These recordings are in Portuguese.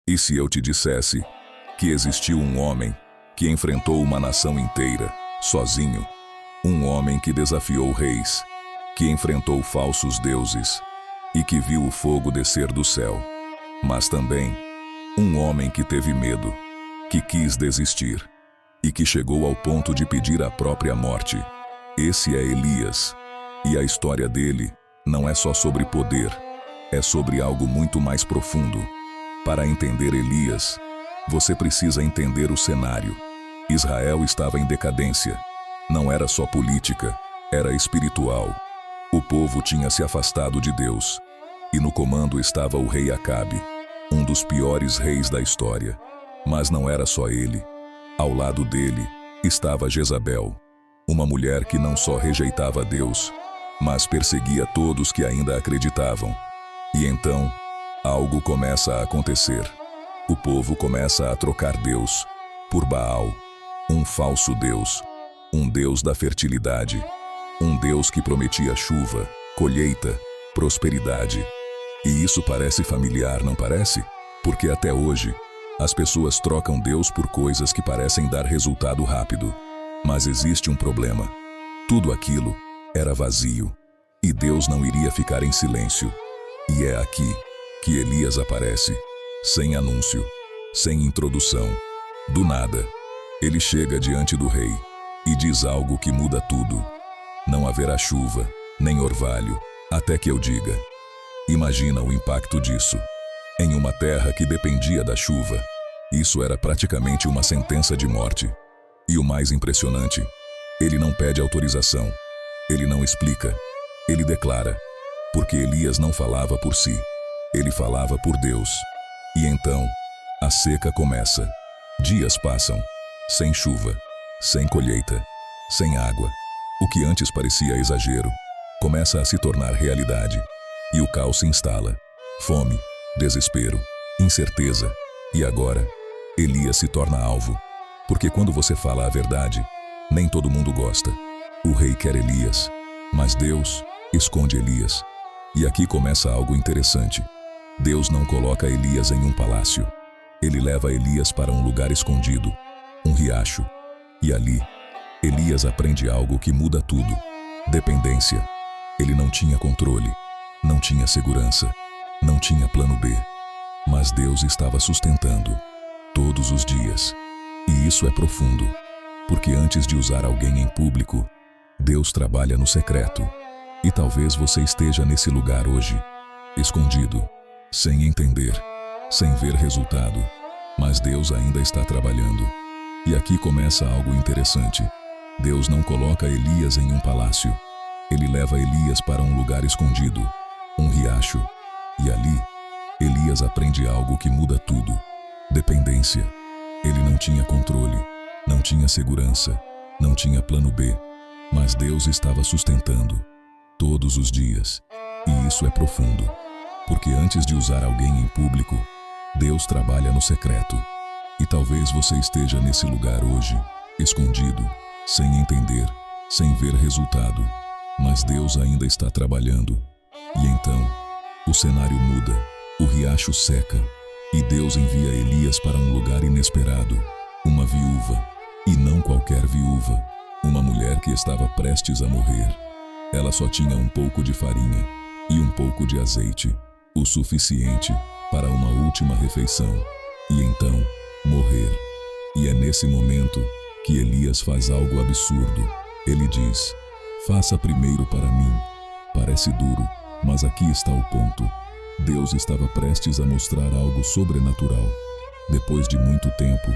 E se eu te dissesse que existiu um homem que enfrentou uma nação inteira, sozinho, um homem que desafiou reis, que enfrentou falsos deuses e que viu o fogo descer do céu, mas também um homem que teve medo, que quis desistir e que chegou ao ponto de pedir a própria morte? Esse é Elias, e a história dele não é só sobre poder, é sobre algo muito mais profundo. Para entender Elias, você precisa entender o cenário. Israel estava em decadência. Não era só política, era espiritual. O povo tinha se afastado de Deus. E no comando estava o rei Acabe, um dos piores reis da história. Mas não era só ele. Ao lado dele estava Jezabel, uma mulher que não só rejeitava Deus, mas perseguia todos que ainda acreditavam. E então, algo começa a acontecer. O povo começa a trocar Deus por Baal, um falso Deus, um Deus da fertilidade, um Deus que prometia chuva, colheita, prosperidade. E isso parece familiar, não parece? Porque até hoje, as pessoas trocam Deus por coisas que parecem dar resultado rápido. Mas existe um problema. Tudo aquilo era vazio, e Deus não iria ficar em silêncio. E é aqui que Elias aparece, sem anúncio, sem introdução. Do nada, ele chega diante do rei e diz algo que muda tudo. Não haverá chuva, nem orvalho, até que eu diga. Imagina o impacto disso. Em uma terra que dependia da chuva, isso era praticamente uma sentença de morte. E o mais impressionante, ele não pede autorização, ele não explica, ele declara. Porque Elias não falava por si, ele falava por Deus. E então, a seca começa. Dias passam, sem chuva, sem colheita, sem água. O que antes parecia exagero, começa a se tornar realidade. E o caos se instala. Fome, desespero, incerteza. E agora, Elias se torna alvo. Porque quando você fala a verdade, nem todo mundo gosta. O rei quer Elias, mas Deus esconde Elias. E aqui começa algo interessante. Deus não coloca Elias em um palácio. Ele leva Elias para um lugar escondido, um riacho. E ali, Elias aprende algo que muda tudo. Dependência. Ele não tinha controle, não tinha segurança, não tinha plano B. Mas Deus estava sustentando, todos os dias. E isso é profundo, porque antes de usar alguém em público, Deus trabalha no secreto. E talvez você esteja nesse lugar hoje, escondido, sem entender, sem ver resultado, mas Deus ainda está trabalhando. E aqui começa algo interessante. Deus não coloca Elias em um palácio. Ele leva Elias para um lugar escondido, um riacho. E ali, Elias aprende algo que muda tudo. Dependência. Ele não tinha controle, não tinha segurança, não tinha plano B, mas Deus estava sustentando, todos os dias. E isso é profundo, porque antes de usar alguém em público, Deus trabalha no secreto. E talvez você esteja nesse lugar hoje, escondido, sem entender, sem ver resultado, mas Deus ainda está trabalhando. E então, o cenário muda, o riacho seca, e Deus envia Elias para um lugar inesperado, uma viúva, e não qualquer viúva, uma mulher que estava prestes a morrer. Ela só tinha um pouco de farinha e um pouco de azeite, o suficiente para uma última refeição, e então morrer. E é nesse momento que Elias faz algo absurdo. Ele diz: faça primeiro para mim. Parece duro, mas aqui está o ponto. Deus estava prestes a mostrar algo sobrenatural. Depois de muito tempo,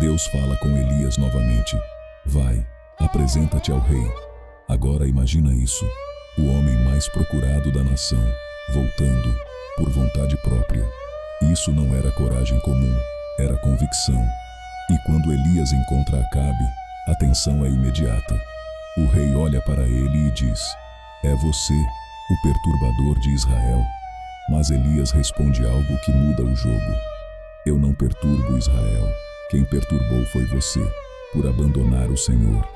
Deus fala com Elias novamente. Vai, apresenta-te ao rei. Agora imagina isso, o homem mais procurado da nação, voltando, por vontade própria. Isso não era coragem comum, era convicção. E quando Elias encontra Acabe, a tensão é imediata. O rei olha para ele e diz: é você, o perturbador de Israel. Mas Elias responde algo que muda o jogo. Eu não perturbo Israel. Quem perturbou foi você, por abandonar o Senhor.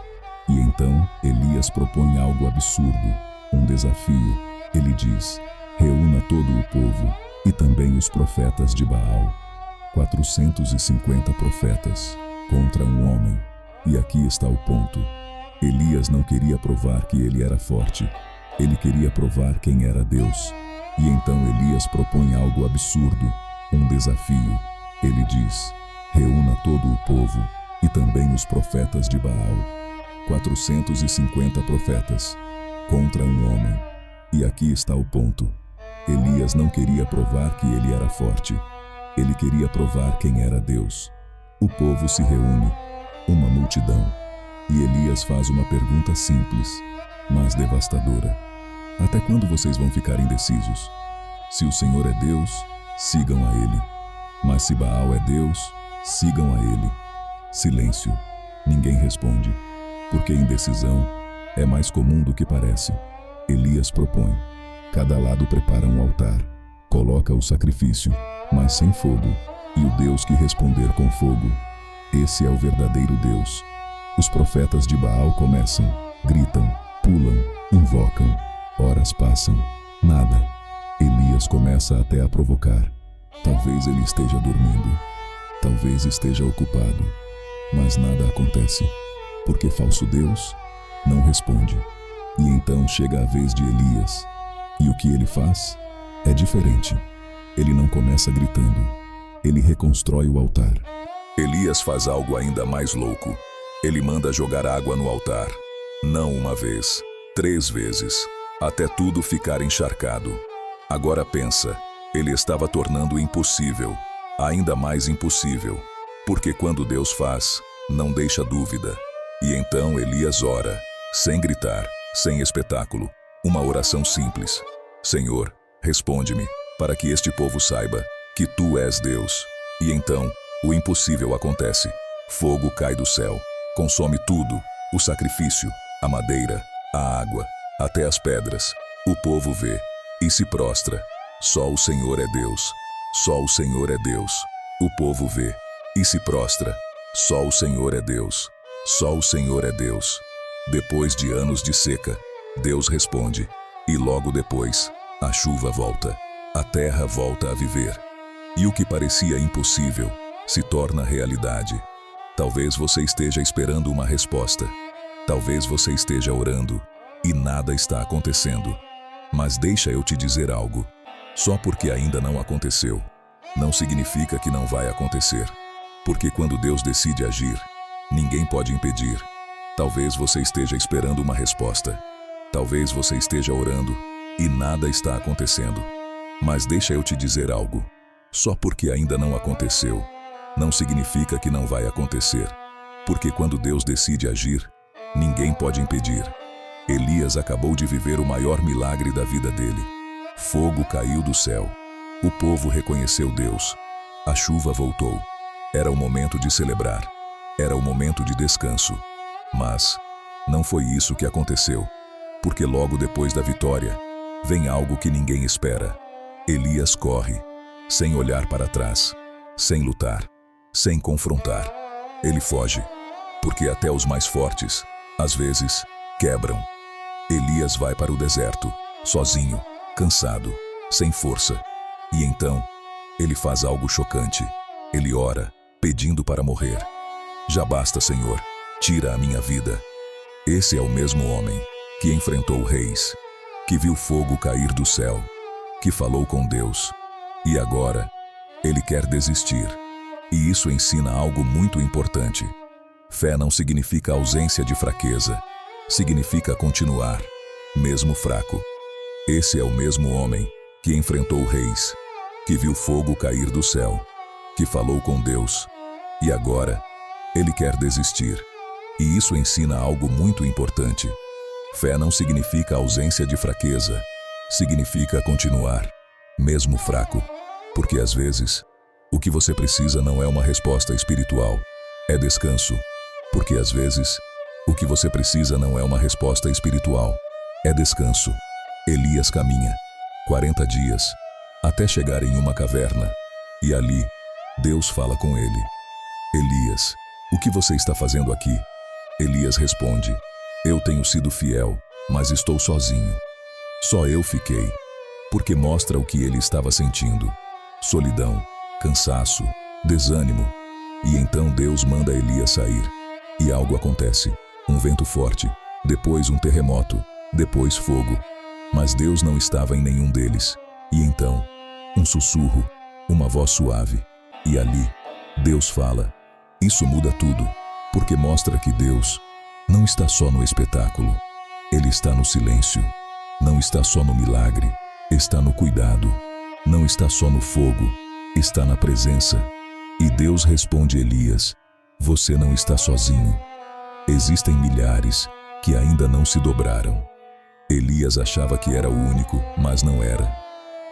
E então Elias propõe algo absurdo, um desafio. Ele diz: reúna todo o povo, e também os profetas de Baal. 450 profetas contra um homem. E aqui está o ponto. Elias não queria provar que ele era forte. Ele queria provar quem era Deus. E então Elias propõe algo absurdo, um desafio. Ele diz: reúna todo o povo e também os profetas de Baal. 450 profetas contra um homem. E aqui está o ponto. Elias não queria provar que ele era forte. Ele queria provar quem era Deus. O povo se reúne, uma multidão. E Elias faz uma pergunta simples, mas devastadora. Até quando vocês vão ficar indecisos? Se o Senhor é Deus, sigam a Ele. Mas se Baal é Deus, sigam a Ele. Silêncio. Ninguém responde. Porque indecisão é mais comum do que parece. Elias propõe. Cada lado prepara um altar. Coloca o sacrifício, mas sem fogo. E o Deus que responder com fogo, esse é o verdadeiro Deus. Os profetas de Baal começam, gritam, pulam, invocam. Horas passam, nada. Elias começa até a provocar. Talvez ele esteja dormindo. Talvez esteja ocupado. Mas nada acontece. Porque falso Deus não responde. E então chega a vez de Elias. E o que ele faz é diferente. Ele não começa gritando. Ele reconstrói o altar. Elias faz algo ainda mais louco. Ele manda jogar água no altar. Não uma vez, 3 vezes, até tudo ficar encharcado. Agora pensa, ele estava tornando impossível, ainda mais impossível. Porque quando Deus faz, não deixa dúvida. E então Elias ora, sem gritar, sem espetáculo, uma oração simples. Senhor, responde-me, para que este povo saiba que Tu és Deus. E então, o impossível acontece. Fogo cai do céu, consome tudo, o sacrifício, a madeira, a água, até as pedras. O povo vê e se prostra. Só o Senhor é Deus. Só o Senhor é Deus. O povo vê e se prostra. Só o Senhor é Deus. Só o Senhor é Deus. Depois de anos de seca, Deus responde. E logo depois, a chuva volta. A terra volta a viver. E o que parecia impossível se torna realidade. Talvez você esteja esperando uma resposta. Talvez você esteja orando e nada está acontecendo. Mas deixa eu te dizer algo. Só porque ainda não aconteceu, não significa que não vai acontecer. Porque quando Deus decide agir, ninguém pode impedir. Talvez você esteja esperando uma resposta. Talvez você esteja orando e nada está acontecendo. Mas deixa eu te dizer algo. Só porque ainda não aconteceu, não significa que não vai acontecer. Porque quando Deus decide agir, ninguém pode impedir. Elias acabou de viver o maior milagre da vida dele. Fogo caiu do céu. O povo reconheceu Deus. A chuva voltou. Era o momento de celebrar. Era o momento de descanso. Mas não foi isso que aconteceu. Porque logo depois da vitória, vem algo que ninguém espera. Elias corre, sem olhar para trás, sem lutar, sem confrontar. Ele foge, porque até os mais fortes, às vezes, quebram. Elias vai para o deserto, sozinho, cansado, sem força. E então, ele faz algo chocante. Ele ora, pedindo para morrer. Já basta, Senhor, tira a minha vida. Esse é o mesmo homem que enfrentou reis, que viu fogo cair do céu, que falou com Deus. E agora, ele quer desistir. E isso ensina algo muito importante. Fé não significa ausência de fraqueza. Significa continuar, mesmo fraco. Esse é o mesmo homem que enfrentou reis, que viu fogo cair do céu, que falou com Deus. E agora, ele quer desistir. E isso ensina algo muito importante. Fé não significa ausência de fraqueza. Significa continuar, mesmo fraco. Porque às vezes, o que você precisa não é uma resposta espiritual, é descanso. Porque às vezes, o que você precisa não é uma resposta espiritual, é descanso. Elias caminha 40 dias, até chegar em uma caverna. E ali, Deus fala com ele. Elias, o que você está fazendo aqui? Elias responde, eu tenho sido fiel, mas estou sozinho. Só eu fiquei. Porque mostra o que ele estava sentindo. Solidão, cansaço, desânimo. E então Deus manda Elias sair. E algo acontece. Um vento forte, depois um terremoto, depois fogo. Mas Deus não estava em nenhum deles. E então, um sussurro, uma voz suave. E ali, Deus fala. Isso muda tudo, porque mostra que Deus não está só no espetáculo. Ele está no silêncio. Não está só no milagre. Está no cuidado. Não está só no fogo. Está na presença. E Deus responde Elias: você não está sozinho. Existem milhares que ainda não se dobraram. Elias achava que era o único, mas não era.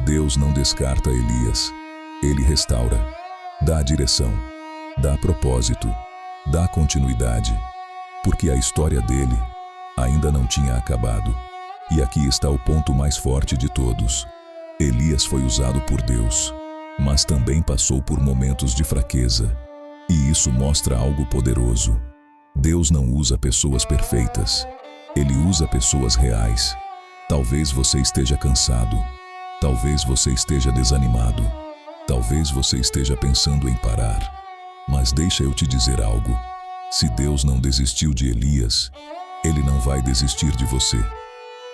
Deus não descarta Elias. Ele restaura, dá direção, dá propósito, dá continuidade. Porque a história dele ainda não tinha acabado. E aqui está o ponto mais forte de todos. Elias foi usado por Deus, mas também passou por momentos de fraqueza. E isso mostra algo poderoso. Deus não usa pessoas perfeitas. Ele usa pessoas reais. Talvez você esteja cansado. Talvez você esteja desanimado. Talvez você esteja pensando em parar. Mas deixa eu te dizer algo. Se Deus não desistiu de Elias, Ele não vai desistir de você.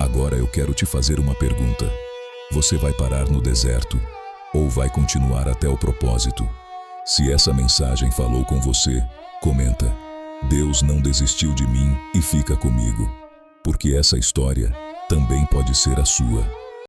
Agora eu quero te fazer uma pergunta. Você vai parar no deserto ou vai continuar até o propósito? Se essa mensagem falou com você, comenta: Deus não desistiu de mim e fica comigo. Porque essa história também pode ser a sua.